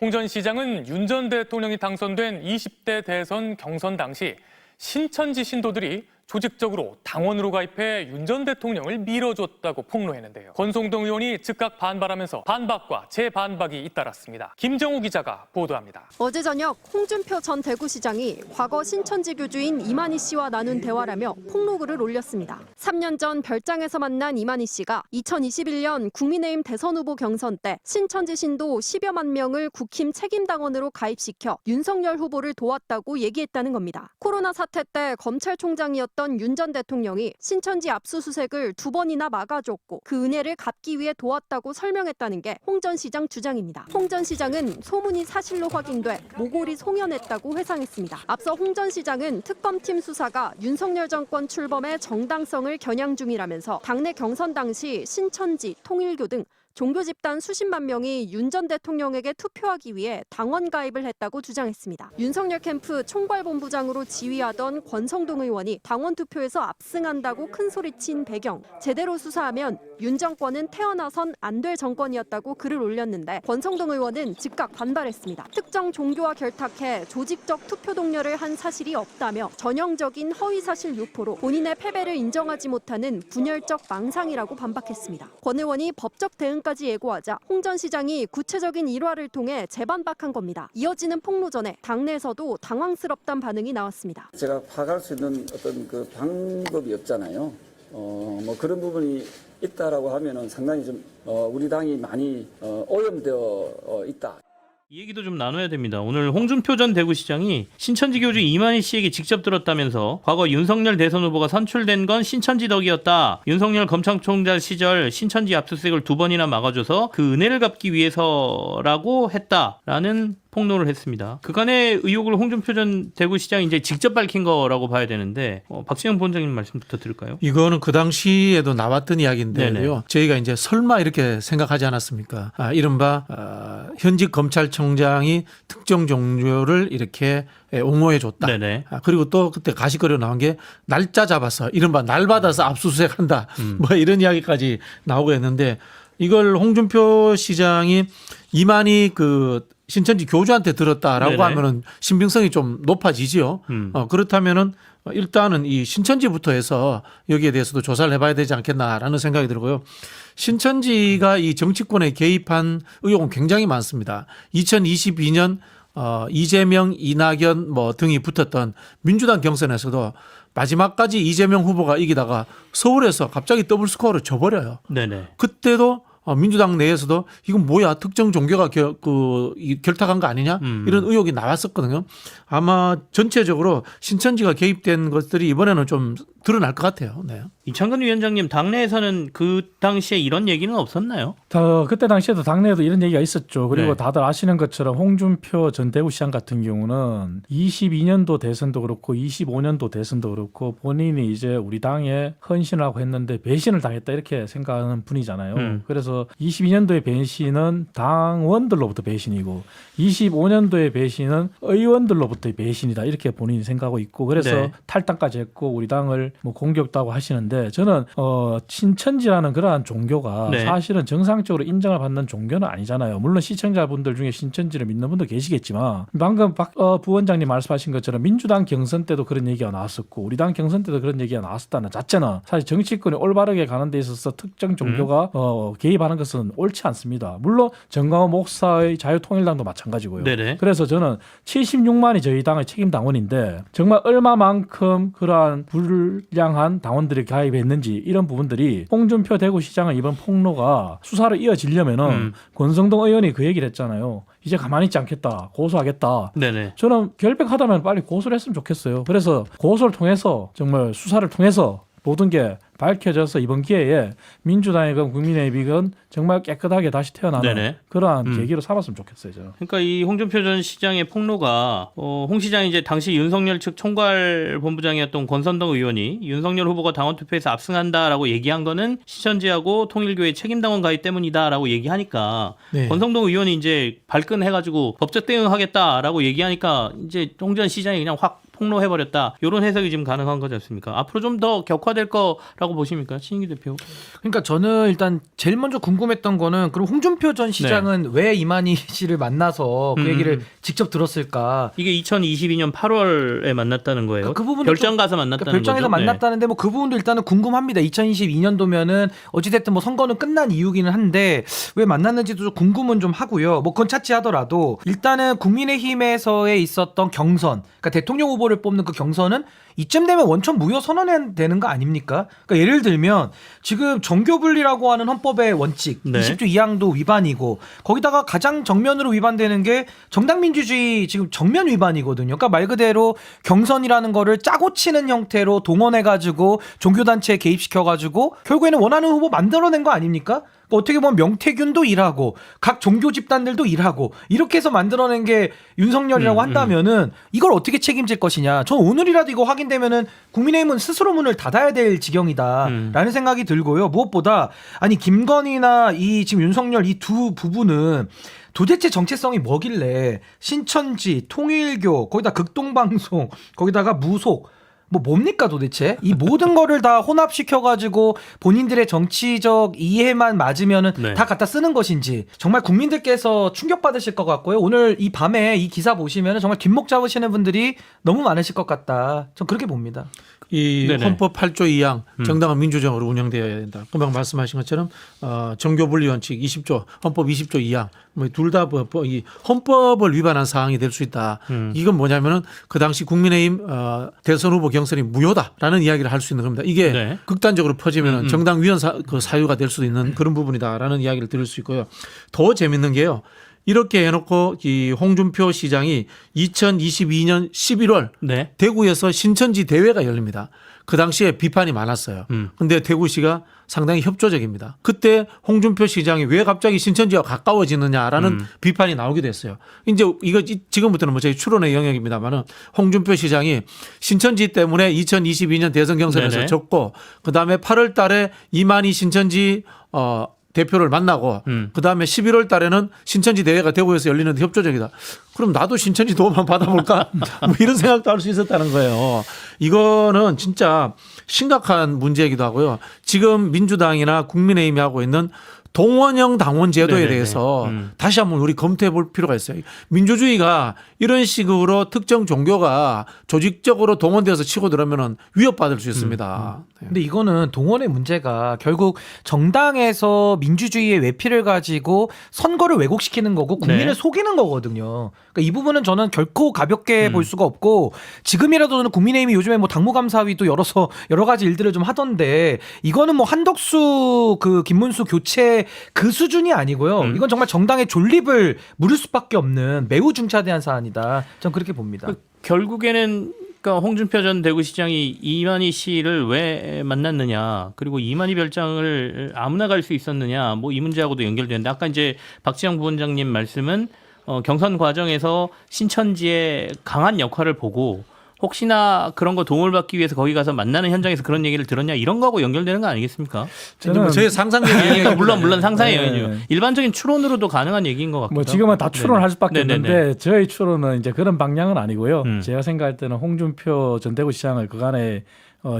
홍 전 시장은 윤 전 대통령이 당선된 20대 대선 경선 당시 신천지 신도들이 조직적으로 당원으로 가입해 윤 전 대통령을 밀어줬다고 폭로했는데요. 권성동 의원이 즉각 반발하면서 반박과 재반박이 잇따랐습니다. 김정우 기자가 보도합니다. 어제 저녁 홍준표 전 대구시장이 과거 신천지 교주인 이만희 씨와 나눈 대화라며 폭로글을 올렸습니다. 3년 전 별장에서 만난 이만희 씨가 2021년 국민의힘 대선 후보 경선 때 신천지 신도 10여만 명을 국힘 책임당원으로 가입시켜 윤석열 후보를 도왔다고 얘기했다는 겁니다. 코로나 사태 때 검찰총장이었던 윤 전 대통령이 신천지 압수수색을 2번이나 막아줬고 그 은혜를 갚기 위해 도왔다고 설명했다는 게 홍 전 시장 주장입니다. 홍 전 시장은 소문이 사실로 확인돼 모골이 송연했다고 회상했습니다. 앞서 홍 전 시장은 특검팀 수사가 윤석열 정권 출범의 정당성을 겨냥 중이라면서 당내 경선 당시 신천지, 통일교 등 종교 집단 수십만 명이 윤 전 대통령에게 투표하기 위해 당원 가입을 했다고 주장했습니다. 윤석열 캠프 총괄본부장으로 지휘하던 권성동 의원이 당원 투표에서 압승한다고 큰소리친 배경, 제대로 수사하면 윤 정권은 태어나선 안 될 정권이었다고 글을 올렸는데 권성동 의원은 즉각 반발했습니다. 특정 종교와 결탁해 조직적 투표 동료를 한 사실이 없다며 전형적인 허위사실 유포로 본인의 패배를 인정하지 못하는 분열적 망상이라고 반박했습니다. 권 의원이 법적 대응까지 예고하자 홍 전 시장이 구체적인 일화를 통해 재반박한 겁니다. 이어지는 폭로전에 당내에서도 당황스럽다는 반응이 나왔습니다. 제가 파악할 수 있는 어떤 그 방법이 없잖아요. 뭐 그런 부분이 있다라고 하면은 상당히 좀 우리 당이 많이 오염되어 있다. 이 얘기도 좀 나눠야 됩니다. 오늘 홍준표 전 대구시장이 신천지 교주 이만희 씨에게 직접 들었다면서 과거 윤석열 대선 후보가 선출된 건 신천지 덕이었다. 윤석열 검찰총장 시절 신천지 압수수색을 2번이나 막아줘서 그 은혜를 갚기 위해서라고 했다라는 폭로를 했습니다. 그간의 의혹을 홍준표 전 대구시장이 이제 직접 밝힌 거라고 봐야 되는데 박지영 본장님 말씀부터 들을까요? 이거는 그 당시에도 나왔던 이야기인데요. 네네. 저희가 이제 설마 이렇게 생각하지 않았습니까? 이른바 현직 검찰총장이 특정 종교를 이렇게 옹호해 줬다. 네네. 그리고 또 그때 가시거리로 나온 게 날짜 잡아서 이른바 날 받아서 압수수색한다. 뭐 이런 이야기까지 나오고 했는데 이걸 홍준표 시장이 이만희 그 신천지 교주한테 들었다라고 네네. 하면은 신빙성이 좀 높아지지요. 그렇다면은 일단은 이 신천지부터 해서 여기에 대해서도 조사를 해봐야 되지 않겠나라는 생각이 들고요. 신천지가 이 정치권에 개입한 의혹은 굉장히 많습니다. 2022년 이재명, 이낙연 뭐 등이 붙었던 민주당 경선에서도 마지막까지 이재명 후보가 이기다가 서울에서 갑자기 더블 스코어를 져버려요. 네네. 그때도 민주당 내에서도 이건 뭐야 특정 종교가 결탁한 거 아니냐 이런 의혹이 나왔었거든요. 아마 전체적으로 신천지가 개입된 것들이 이번에는 좀 드러날 것 같아요. 네. 이창근 위원장님 당내에서는 그 당시에 이런 얘기는 없었나요? 그때 당시에도 당내에도 이런 얘기가 있었죠. 그리고 네. 다들 아시는 것처럼 홍준표 전 대구시장 같은 경우는 22년도 대선도 그렇고 25년도 대선도 그렇고 본인이 이제 우리 당에 헌신하고 했는데 배신을 당했다 이렇게 생각하는 분이잖아요. 그래서 22년도의 배신은 당원들로부터 배신이고 25년도의 배신은 의원들로부터의 배신이다 이렇게 본인이 생각하고 있고 그래서 네. 탈당까지 했고 우리 당을 뭐 공격도 하고 하시는데 저는 신천지라는 그러한 종교가 네. 사실은 정상적으로 인정을 받는 종교는 아니잖아요. 물론 시청자분들 중에 신천지를 믿는 분도 계시겠지만 방금 박 부원장님 말씀하신 것처럼 민주당 경선 때도 그런 얘기가 나왔었고 우리 당 경선 때도 그런 얘기가 나왔었다는 자체는 사실 정치권이 올바르게 가는 데 있어서 특정 종교가 개입하는 것은 옳지 않습니다. 물론 정광호 목사의 자유통일당도 마찬가지고요. 네네. 그래서 저는 76만이 저희 당의 책임 당원인데 정말 얼마만큼 그러한 불량한 당원들이 가입했는지 이런 부분들이 홍준표 대구시장의 이번 폭로가 수사를 이어지려면은 권성동 의원이 그 얘기를 했잖아요. 이제 가만히 있지 않겠다. 고소하겠다. 네네. 저는 결백하다면 빨리 고소를 했으면 좋겠어요. 그래서 고소를 통해서 정말 수사를 통해서 모든 게 밝혀져서 이번 기회에 민주당이건 국민의힘이건 정말 깨끗하게 다시 태어나는 네네. 그러한 계기로 삼았으면 좋겠어요. 저는. 그러니까 이 홍준표 전 시장의 폭로가 홍 시장이 이제 당시 윤석열 측 총괄본부장이었던 권선동 의원이 윤석열 후보가 당원 투표에서 압승한다라고 얘기한 거는 신천지하고 통일교의 책임당원 가입 때문이다라고 얘기하니까 네. 권성동 의원이 이제 발끈해가지고 법적 대응하겠다라고 얘기하니까 이제 홍 전 시장이 그냥 확 폭로해버렸다. 이런 해석이 지금 가능한 거지 않습니까? 앞으로 좀 더 격화될 거라고 보십니까? 신인기 대표. 그러니까 저는 일단 제일 먼저 궁금했던 거는 그럼 홍준표 전 시장은 왜 이만희 씨를 만나서 그 얘기를 직접 들었을까? 이게 2022년 8월에 만났다는 거예요. 그 부분도 별장 좀- 가서 만났다는 그러니까 별장에서 거죠. 네. 만났다는데 뭐 그 부분도 일단은 궁금합니다. 2022년도면은 어찌됐든 뭐 선거는 끝난 이유기는 한데 왜 만났는지도 좀 궁금은 좀 하고요. 뭐 그건 차치하더라도 일단은 국민의힘에서의 있었던 경선, 그러니까 대통령 후보를 뽑는 그 경선은 이쯤 되면 원천 무효 선언해야 되는 거 아닙니까? 그러니까 예를 들면 지금 정교분리라고 하는 헌법의 원칙 네. 20조 2항도 위반이고 거기다가 가장 정면으로 위반되는 게 정당민주주의 지금 정면 위반이거든요. 그러니까 말 그대로 경선이라는 거를 짜고 치는 형태로 동원해가지고 종교단체에 개입시켜가지고 결국에는 원하는 후보 만들어낸 거 아닙니까? 그러니까 어떻게 보면 명태균도 일하고 각 종교 집단들도 일하고 이렇게 해서 만들어낸 게 윤석열이라고 한다면은 이걸 어떻게 책임질 것이냐. 전 오늘이라도 이거 확인되면은 국민의힘은 스스로 문을 닫아야 될 지경이다라는 생각이 들고요. 무엇보다 아니 김건희나 이 지금 윤석열 이 두 부부는 도대체 정체성이 뭐길래 신천지, 통일교, 거기다 극동방송, 거기다가 무속 뭐 뭡니까 도대체? 이 모든 거를 다 혼합시켜가지고 본인들의 정치적 이해만 맞으면은 네. 다 갖다 쓰는 것인지 정말 국민들께서 충격받으실 것 같고요. 오늘 이 밤에 이 기사 보시면은 정말 뒷목 잡으시는 분들이 너무 많으실 것 같다. 전 그렇게 봅니다. 이 네네. 헌법 8조 2항 정당은 민주적으로 운영되어야 된다. 금방 말씀하신 것처럼 정교분리 원칙 20조 헌법 20조 2항 뭐 둘 다 이 헌법을 위반한 사항이 될 수 있다. 이건 뭐냐면은 그 당시 국민의힘 대선 후보 경선이 무효다라는 이야기를 할 수 있는 겁니다. 이게 네. 극단적으로 퍼지면은 정당 위헌 그 사유가 될 수도 있는 그런 부분이다라는 이야기를 드릴 수 있고요. 더 재밌는 게요. 이렇게 해놓고 이 홍준표 시장이 2022년 11월 네. 대구에서 신천지 대회가 열립니다. 그 당시에 비판이 많았어요. 근데 대구시가 상당히 협조적입니다. 그때 홍준표 시장이 왜 갑자기 신천지와 가까워지느냐라는 비판이 나오기도 했어요. 이제 이거 지금부터는 뭐 저희 추론의 영역입니다만은 홍준표 시장이 신천지 때문에 2022년 대선 경선에서 네네. 졌고 그 다음에 8월 달에 이만희 신천지 대표를 만나고 그다음에 11월 달에는 신천지 대회가 대구에서 열리는데 협조적이다. 그럼 나도 신천지 도움만 받아볼까? 뭐 이런 생각도 할 수 있었다는 거예요. 이거는 진짜 심각한 문제이기도 하고요. 지금 민주당이나 국민의힘이 하고 있는 동원형 당원 제도에 네네네. 대해서 다시 한번 우리 검토해 볼 필요가 있어요. 민주주의가 이런 식으로 특정 종교가 조직적으로 동원돼서 치고 들어오면 위협받을 수 있습니다. 네. 근데 이거는 동원의 문제가 결국 정당에서 민주주의의 외피를 가지고 선거를 왜곡시키는 거고 국민을 네. 속이는 거거든요. 그러니까 이 부분은 저는 결코 가볍게 볼 수가 없고 지금이라도 저는 국민의힘이 요즘에 뭐 당무감사위도 열어서 여러 가지 일들을 좀 하던데 이거는 뭐 한덕수 그 김문수 교체 그 수준이 아니고요. 이건 정말 정당의 존립을 물을 수밖에 없는 매우 중차대한 사안이다. 전 그렇게 봅니다. 결국에는 그러니까 홍준표 전 대구시장이 이만희 씨를 왜 만났느냐, 그리고 이만희 별장을 아무나 갈 수 있었느냐, 뭐 이 문제하고도 연결되는데 아까 이제 박지영 부원장님 말씀은 경선 과정에서 신천지의 강한 역할을 보고 혹시나 그런 거 도움을 받기 위해서 거기 가서 만나는 현장에서 그런 얘기를 들었냐 이런 거하고 연결되는 거 아니겠습니까? 뭐 저희 상상적인 그러니까 얘기가 물론 상상이에요. 네. 일반적인 추론으로도 가능한 얘기인 것 같고. 뭐 지금은 다 추론할 수밖에 네네네. 없는데 저희 추론은 이제 그런 방향은 아니고요. 음. 제가 생각할 때는 홍준표 전 대구시장을 그간의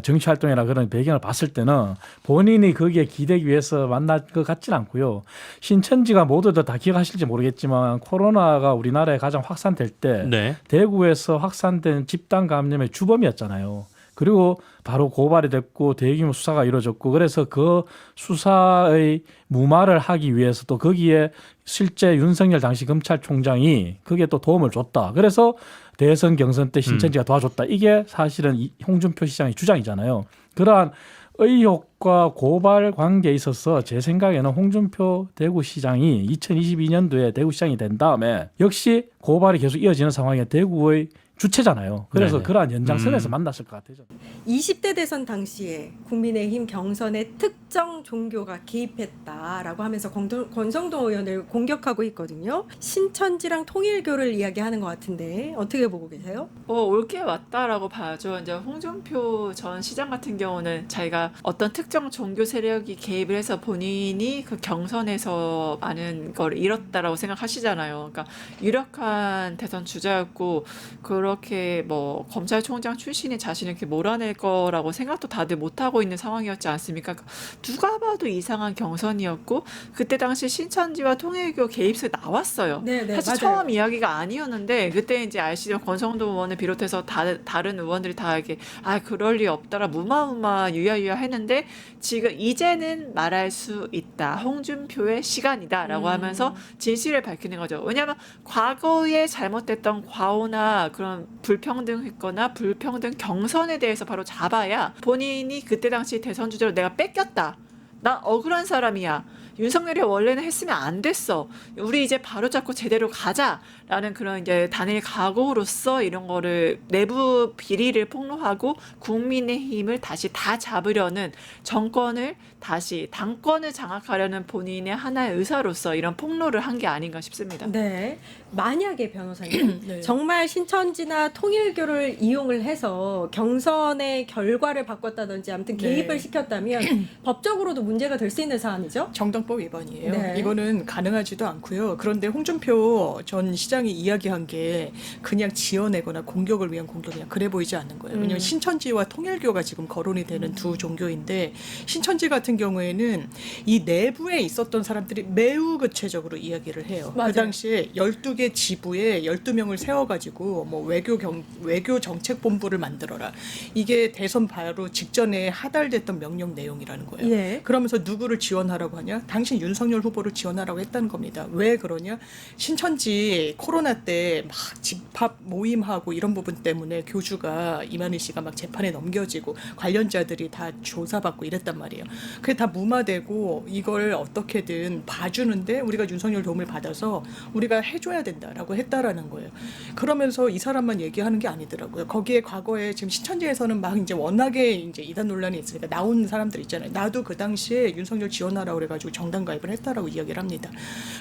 정치 활동이나 그런 배경을 봤을 때는 본인이 거기에 기대기 위해서 만날 것 같지는 않고요. 신천지가 모두들 다 기억하실지 모르겠지만 코로나가 우리나라에 가장 확산될 때 네. 대구에서 확산된 집단 감염의 주범이었잖아요. 그리고 바로 고발이 됐고 대규모 수사가 이루어졌고 그래서 그 수사의 무마를 하기 위해서 또 거기에 실제 윤석열 당시 검찰총장이 거기에 또 도움을 줬다. 그래서 대선 경선 때 신천지가 도와줬다. 이게 사실은 홍준표 시장의 주장이잖아요. 그러한 의혹과 고발 관계에 있어서 제 생각에는 홍준표 대구시장이 2022년도에 대구시장이 된 다음에 역시 고발이 계속 이어지는 상황에 대구의 주체잖아요. 그래서 네네. 그러한 연장선에서 만났을 것 같아요. 20대 대선 당시에 국민의힘 경선에 특정 종교가 개입했다라고 하면서 권성동 의원을 공격하고 있거든요. 신천지랑 통일교를 이야기하는 것 같은데 어떻게 보고 계세요? 올게 맞다라고 봐야죠. 이제 홍준표 전 시장 같은 경우는 자기가 어떤 특정 종교 세력이 개입을 해서 본인이 그 경선에서 많은 걸 잃었다라고 생각하시잖아요. 그러니까 유력한 대선 주자였고 그런 그렇게 뭐 검찰총장 출신의 자신을 이렇게 몰아낼 거라고 생각도 다들 못하고 있는 상황이었지 않습니까? 누가 봐도 이상한 경선이었고 그때 당시 신천지와 통일교 개입설 나왔어요. 네, 사실 맞아요. 처음 이야기가 아니었는데 그때 이제 아시죠? 권성동 의원을 비롯해서 다른 의원들이 다 이렇게 그럴 리 없더라 무마무마 유야유야 했는데 지금 이제는 말할 수 있다. 홍준표의 시간이다라고 하면서 진실을 밝히는 거죠. 왜냐하면 과거에 잘못됐던 과오나 그런 불평등했거나 불평등 경선에 대해서 바로 잡아야 본인이 그때 당시 대선 주자로 내가 뺏겼다. 나 억울한 사람이야. 윤석열이 원래는 했으면 안 됐어. 우리 이제 바로잡고 제대로 가자라는 그런 이제 단일 각오로서 이런 거를 내부 비리를 폭로하고 국민의힘을 다시 다 잡으려는 정권을 다시 당권을 장악하려는 본인의 하나의 의사로서 이런 폭로를 한 게 아닌가 싶습니다. 네. 만약에 변호사님 네. 정말 신천지나 통일교를 이용을 해서 경선의 결과를 바꿨다든지 아무튼 네. 개입을 시켰다면 법적으로도 문제가 될 수 있는 사안이죠? 정당법 위반이에요. 네. 이거는 가능하지도 않고요. 그런데 홍준표 전 시장이 이야기한 게 그냥 지어내거나 공격을 위한 공격이냐 그래 보이지 않는 거예요. 왜냐하면 신천지와 통일교가 지금 거론이 되는 두 종교인데 신천지 같은 경우에는 이 내부에 있었던 사람들이 매우 구체적으로 이야기를 해요. 맞아요. 그 당시에 12개 지부에 12명을 세워가지고 뭐 외교 정책본부를 만들어라. 이게 대선 바로 직전에 하달됐던 명령 내용이라는 거예요. 예. 그러면서 누구를 지원하라고 하냐? 당신 윤석열 후보를 지원하라고 했다는 겁니다. 왜 그러냐? 신천지 코로나 때 막 집합 모임하고 이런 부분 때문에 교주가 이만희 씨가 막 재판에 넘겨지고 관련자들이 다 조사받고 이랬단 말이에요. 그게 다 무마되고 이걸 어떻게든 봐주는데 우리가 윤석열 도움을 받아서 우리가 해줘야 된다라고 했다라는 거예요. 그러면서 이 사람만 얘기하는 게 아니더라고요. 거기에 과거에 지금 신천지에서는 막 이제 워낙에 이제 이단 논란이 있으니까 나온 사람들 있잖아요. 나도 그 당시에 윤석열 지원하라고 그래가지고 정당 가입을 했다라고 이야기를 합니다.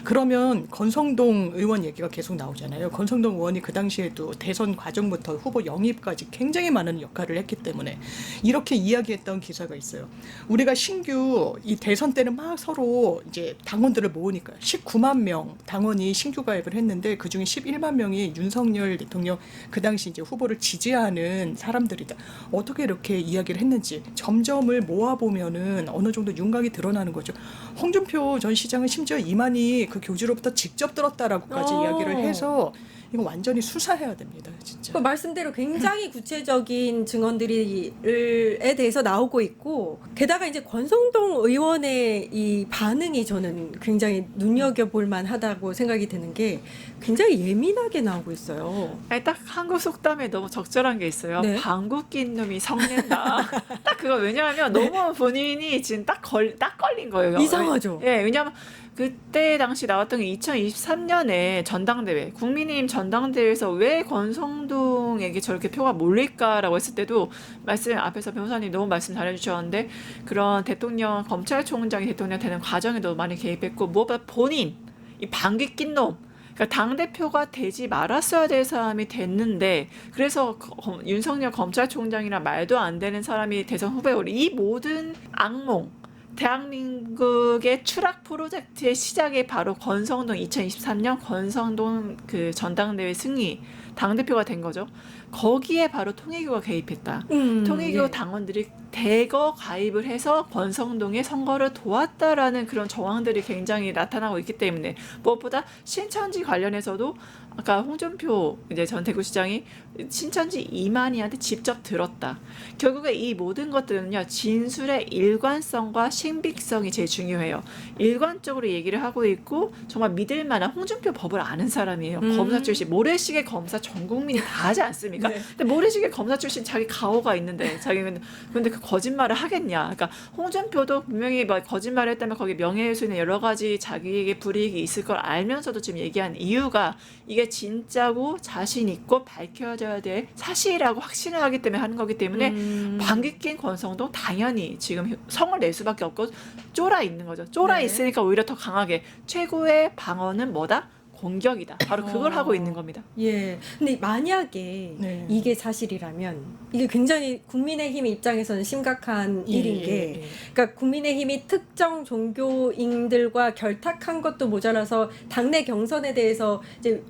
그러면 권성동 의원 얘기가 계속 나오잖아요. 권성동 의원이 그 당시에도 대선 과정부터 후보 영입까지 굉장히 많은 역할을 했기 때문에 이렇게 이야기했던 기사가 있어요. 우리가 신규 이 대선 때는 막 서로 이제 당원들을 모으니까 19만 명 당원이 신규 가입을 했는데 그 중에 11만 명이 윤석열 대통령 그 당시 이제 후보를 지지하는 사람들이다. 어떻게 이렇게 이야기를 했는지 점점을 모아보면은 어느 정도 윤곽이 드러나는 거죠. 홍준표 전 시장은 심지어 이만희 그 교주로부터 직접 들었다라고까지 이야기를 해서 이거 완전히 수사해야 됩니다, 진짜. 그 말씀대로 굉장히 구체적인 증언들에 대해서 나오고 있고 게다가 이제 권성동 의원의 이 반응이 저는 굉장히 눈여겨볼 만하다고 생각이 드는 게 굉장히 예민하게 나오고 있어요. 아니, 딱 한국 속담에 너무 적절한 게 있어요. 네. 방귀 낀 놈이 성낸다. 딱 그거 왜냐하면 너무 본인이 지금 딱 걸린 거예요. 이상하죠? 예, 왜냐하면 그때 당시 나왔던 게 2023년에 전당대회, 국민의힘 전당대회에서 왜 권성동에게 저렇게 표가 몰릴까라고 했을 때도 앞에서 변호사님 너무 말씀 잘해주셨는데 그런 대통령, 검찰총장이 대통령 되는 과정에도 많이 개입했고 무엇보다 본인, 이 방귀 낀 놈, 그러니까 당대표가 되지 말았어야 될 사람이 됐는데 그래서 윤석열 검찰총장이랑 말도 안 되는 사람이 대선 후보에 오른 이 모든 악몽 대한민국의 추락 프로젝트의 시작이 바로 권성동 2023년 권성동 그 전당대회 승리 당대표가 된 거죠. 거기에 바로 통일교가 개입했다. 통일교 예. 당원들이 대거 가입을 해서 권성동의 선거를 도왔다라는 그런 정황들이 굉장히 나타나고 있기 때문에 무엇보다 신천지 관련해서도 아까 홍준표 이제 전 대구시장이 신천지 이만희한테 직접 들었다. 결국에 이 모든 것들은요 진술의 일관성과 신빙성이 제일 중요해요. 일관적으로 얘기를 하고 있고 정말 믿을 만한 홍준표 법을 아는 사람이에요. 검사 출신 모래시계 검사 전 국민이 다 하지 않습니까? 네. 근데 모래시계 검사 출신 자기 가오가 있는데 자기는 근데 그 거짓말을 하겠냐? 그러니까 홍준표도 분명히 뭐 거짓말을 했다면 거기 명예훼손이나 여러 가지 자기에게 불이익이 있을 걸 알면서도 지금 얘기한 이유가 이게 진짜고 자신 있고 밝혀져야 될 사실이라고 확신을 하기 때문에 하는 거기 때문에 방귀 낀 권성동 당연히 지금 성을 낼 수밖에 없고 쫄아 있는 거죠. 쫄아 네. 있으니까 오히려 더 강하게 최고의 방어는 뭐다? 공격이다. 바로 그걸 하고 있는 겁니다. 예. 근데 만약에 네. 이게 사실이라면 이게 굉장히 국민의힘 입장에서는 심각한 일인 게, 그러니까 국민의힘이 특정 종교인들과 결탁한 것도 모자라서 당내 경선에 대해서 이제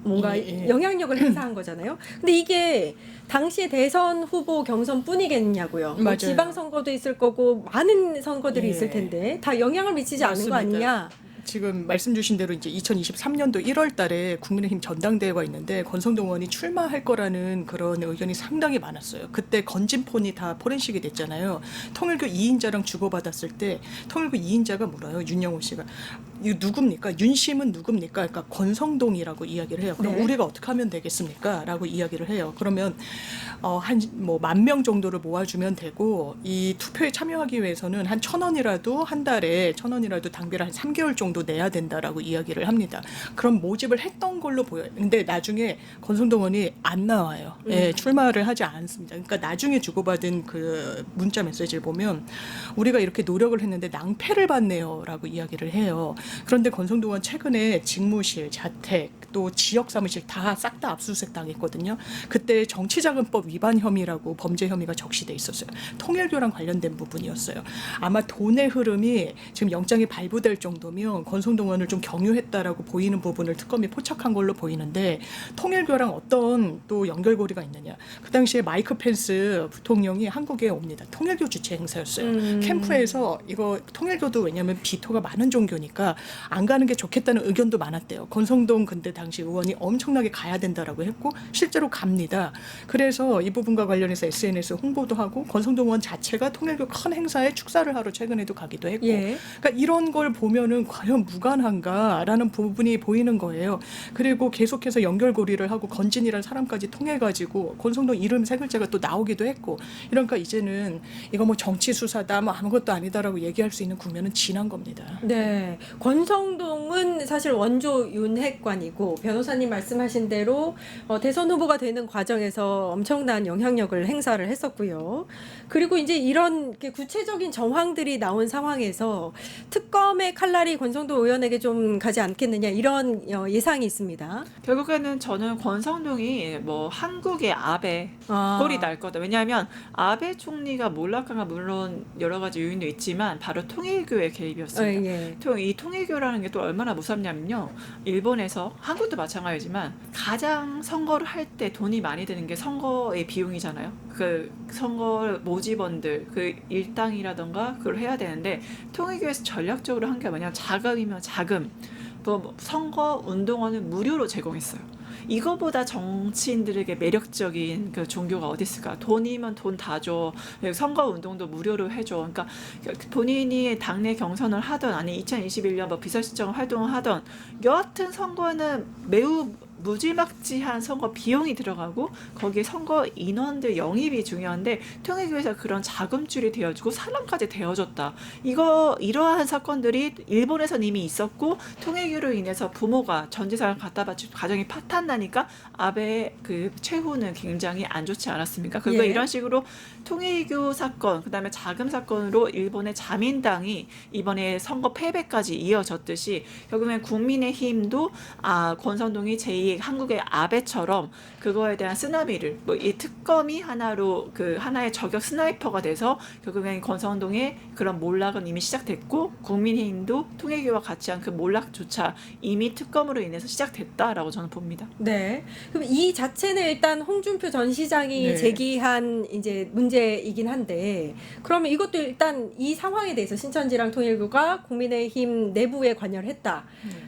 뭔가 영향력을 행사한 거잖아요. 근데 이게 당시에 대선 후보 경선뿐이겠냐고요. 뭐 맞아요. 지방선거도 있을 거고 많은 선거들이 예. 있을 텐데 다 영향을 미치지 않은 거 맞습니다. 아니냐. 지금 말씀 주신 대로 이제 2023년도 1월 달에 국민의힘 전당대회가 있는데 권성동 의원이 출마할 거라는 그런 의견이 상당히 많았어요. 그때 건진폰이 다 포렌식이 됐잖아요. 통일교 2인자랑 주고받았을 때 통일교 2인자가 물어요. 윤영호 씨가. 이거 누굽니까? 윤심은 누굽니까? 그러니까 권성동이라고 이야기를 해요. 그럼 네. 우리가 어떻게 하면 되겠습니까? 라고 이야기를 해요. 그러면 한 뭐 10,000명 정도를 모아주면 되고 이 투표에 참여하기 위해서는 한 1,000원이라도 한 달에 1,000원이라도 당비를 한 3개월 정도 내야 된다라고 이야기를 합니다. 그럼 모집을 했던 걸로 보여요. 근데 나중에 권성동 의원이 안 나와요. 예, 출마를 하지 않습니다. 그러니까 나중에 주고받은 그 문자 메시지를 보면 우리가 이렇게 노력을 했는데 낭패를 봤네요라고 이야기를 해요. 그런데 권성동 의원 최근에 직무실, 자택, 또 지역 사무실 다 싹 다 압수수색 당했거든요. 그때 정치자금법 위반 혐의라고 범죄 혐의가 적시돼 있었어요. 통일교랑 관련된 부분이었어요. 아마 돈의 흐름이 지금 영장이 발부될 정도면 권성동 의원을 좀 경유했다라고 보이는 부분을 특검이 포착한 걸로 보이는데 통일교랑 어떤 또 연결고리가 있느냐. 그 당시에 마이크 펜스 부통령이 한국에 옵니다. 통일교 주최 행사였어요. 캠프에서 이거 통일교도 왜냐하면 비토가 많은 종교니까 안 가는 게 좋겠다는 의견도 많았대요. 권성동 근데 당시 의원이 엄청나게 가야 된다라고 했고 실제로 갑니다. 그래서 이 부분과 관련해서 SNS 홍보도 하고 권성동 의원 자체가 통일교 큰 행사에 축사를 하러 최근에도 가기도 했고 예. 그러니까 이런 걸 보면은 과연 무관한가라는 부분이 보이는 거예요. 그리고 계속해서 연결고리를 하고 건진이라는 사람까지 통해 가지고 권성동 이름 세 글자가 또 나오기도 했고 이러니까 이제는 이거 뭐 정치 수사다 뭐 아무것도 아니다라고 얘기할 수 있는 국면은 지난 겁니다. 네, 권성동은 사실 원조 윤핵관이고 변호사님 말씀하신 대로 대선 후보가 되는 과정에서 엄청난 영향력을 행사를 했었고요. 그리고 이제 이런 구체적인 정황들이 나온 상황에서 특검의 칼날이 권성동 의원에게 좀 가지 않겠느냐 이런 예상이 있습니다. 결국에는 저는 권성동이 뭐 한국의 아베 꼴이 날 거다. 왜냐하면 아베 총리가 몰락한 건 물론 여러 가지 요인도 있지만 바로 통일교의 개입이었습니다. 예. 이 통일교라는 게 또 얼마나 무섭냐면요. 일본에서 한국도 마찬가지지만 가장 선거를 할 때 돈이 많이 드는 게 선거의 비용이잖아요. 그 선거 모집원들 그 일당이라던가 그걸 해야 되는데 통일교에서 전략적으로 한 게 뭐냐면 자금이면 자금 또 선거 운동원은 무료로 제공했어요. 이거보다 정치인들에게 매력적인 그 종교가 어디 있을까? 돈이면 돈 다 줘. 선거 운동도 무료로 해줘. 그러니까 본인이 당내 경선을 하던 아니 2021년 뭐 비서실장 활동을 하던 여하튼 선거는 매우 무지막지한 선거 비용이 들어가고 거기에 선거 인원들 영입이 중요한데 통일교에서 그런 자금줄이 되어주고 사람까지 되어줬다. 이러한 사건들이 일본에서는 이미 있었고 통일교로 인해서 부모가 전재산을 갖다 바친 가정이 파탄나니까 아베의 그 최후는 굉장히 안 좋지 않았습니까? 그리고 이런 식으로 통일교 사건 그다음에 자금 사건으로 일본의 자민당이 이번에 선거 패배까지 이어졌듯이 결국엔 국민의힘도 권성동이 제2 한국의 아베처럼 그거에 대한 쓰나미를 뭐 이 특검이 하나로 그 하나의 저격 스나이퍼가 돼서 결국엔 권성동의 그런 몰락은 이미 시작됐고 국민의힘도 통일교와 같이 한 그 몰락조차 이미 특검으로 인해서 시작됐다라고 저는 봅니다. 네. 그럼 이 자체는 일단 홍준표 전 시장이 네. 제기한 이제 문제이긴 한데 그러면 이것도 일단 이 상황에 대해서 신천지랑 통일교가 국민의힘 내부에 관여를 했다.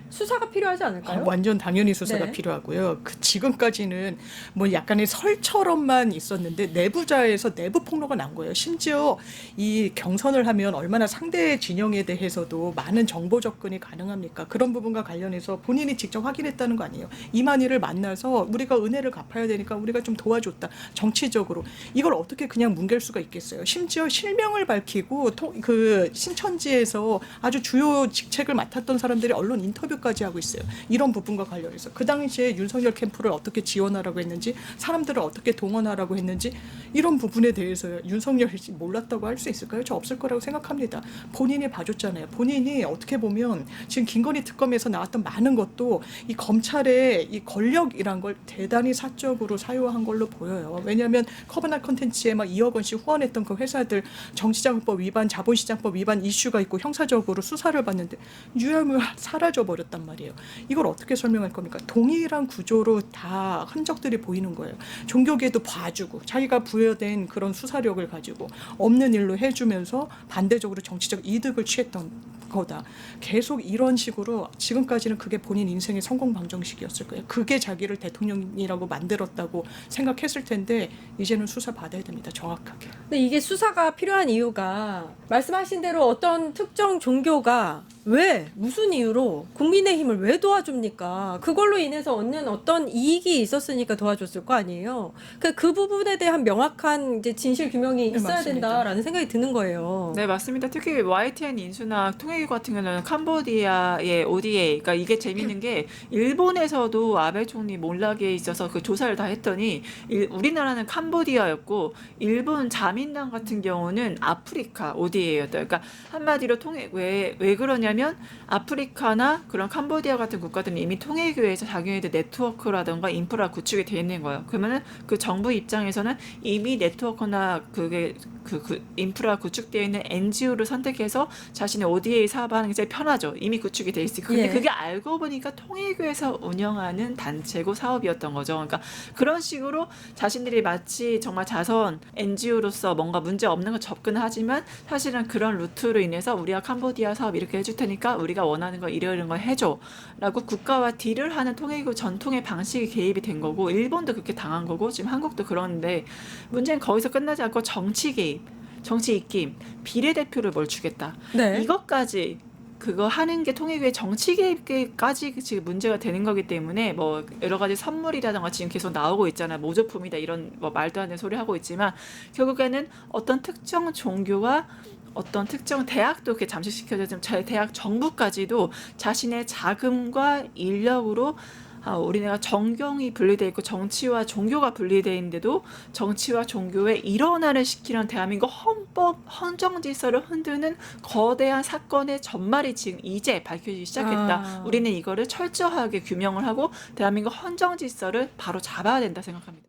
수사가 필요하지 않을까요? 완전 당연히 수사가 네. 필요하고요. 지금까지는 뭐 약간의 설처럼만 있었는데 내부자에서 내부 폭로가 난 거예요. 심지어 이 경선을 하면 얼마나 상대 진영에 대해서도 많은 정보 접근이 가능합니까? 그런 부분과 관련해서 본인이 직접 확인했다는 거 아니에요. 이만희를 만나서 우리가 은혜를 갚아야 되니까 우리가 좀 도와줬다. 정치적으로. 이걸 어떻게 그냥 뭉갤 수가 있겠어요. 심지어 실명을 밝히고 그 신천지에서 아주 주요 직책을 맡았던 사람들이 언론 인터뷰까지 하고 있어요. 이런 부분과 관련해서. 그 당시에 당시에 윤석열 캠프를 어떻게 지원하라고 했는지, 사람들을 어떻게 동원하라고 했는지, 이런 부분에 대해서 윤석열이 몰랐다고 할 수 있을까요? 저 없을 거라고 생각합니다. 본인이 봐줬잖아요. 본인이 어떻게 보면 지금 김건희 특검에서 나왔던 많은 것도 이 검찰의 이 권력이란 걸 대단히 사적으로 사유한 걸로 보여요. 왜냐하면 커버나 컨텐츠에 막 2억 원씩 후원했던 그 회사들 정치자금법 위반, 자본시장법 위반 이슈가 있고 형사적으로 수사를 받는데 유야무야 사라져 버렸단 말이에요. 이걸 어떻게 설명할 겁니까? 동일한 구조로 다 흔적들이 보이는 거예요. 종교계도 봐주고 자기가 부여된 그런 수사력을 가지고 없는 일로 해주면서 반대적으로 정치적 이득을 취했던 거다. 계속 이런 식으로 지금까지는 그게 본인 인생의 성공 방정식이었을 거예요. 그게 자기를 대통령이라고 만들었다고 생각했을 텐데 이제는 수사 받아야 됩니다. 정확하게. 근데 이게 수사가 필요한 이유가 말씀하신 대로 어떤 특정 종교가 왜 무슨 이유로 국민의힘을 왜 도와줍니까? 그걸로 인해서 얻는 어떤 이익이 있었으니까 도와줬을 거 아니에요. 그 부분에 대한 명확한 이제 진실 규명이 있어야 맞습니다. 된다라는 생각이 드는 거예요. 네, 맞습니다. 특히 YTN 인수나 통일교 같은 경우는 캄보디아의 ODA, 그러니까 이게 재밌는 게 일본에서도 아베 총리 몰락에 있어서 그 조사를 다 했더니 우리나라는 캄보디아였고 일본 자민당 같은 경우는 아프리카 ODA였다. 그러니까 한마디로 왜 그러냐면 아프리카나 그런 캄보디아 같은 국가들은 이미 통일교에서 자기네들 네트워크라든가 인프라 구축이 돼 있는 거예요. 그러면은 그 정부 입장에서는 이미 네트워크나 그게 그 인프라 구축되어 있는 NGO를 선택해서 자신의 ODA 사업하는 게 제일 편하죠. 이미 구축이 돼 있으니까. 근데 예. 그게 알고 보니까 통일교에서 운영하는 단체고 사업이었던 거죠. 그러니까 그런 식으로 자신들이 마치 정말 자선 NGO로서 뭔가 문제 없는 걸 접근하지만 사실은 그런 루트로 인해서 우리가 캄보디아 사업 이렇게 해줄 테니까 우리가 원하는 거 이런 거 해줘 라고 국가와 딜을 하는 통일교 전통의 방식이 개입이 된 거고 일본도 그렇게 당한 거고 지금 한국도 그러는데 문제는 거기서 끝나지 않고 정치 개입, 정치 입김, 비례대표를 뭘 주겠다. 네. 이것까지 그거 하는 게 통일교의 정치 개입까지 지금 문제가 되는 거기 때문에 뭐 여러 가지 선물이라든가 지금 계속 나오고 있잖아요. 모조품이다 이런 뭐 말도 안 되는 소리 하고 있지만 결국에는 어떤 특정 종교가 어떤 특정 대학도 이렇게 잠식시켜서 대학 정부까지도 자신의 자금과 인력으로 우리나라 정경이 분리되어 있고 정치와 종교가 분리되어 있는데도 정치와 종교의 일원화를 시키는 대한민국 헌법 헌정질서를 흔드는 거대한 사건의 전말이 지금 이제 밝혀지기 시작했다. 우리는 이거를 철저하게 규명을 하고 대한민국 헌정질서를 바로 잡아야 된다 생각합니다.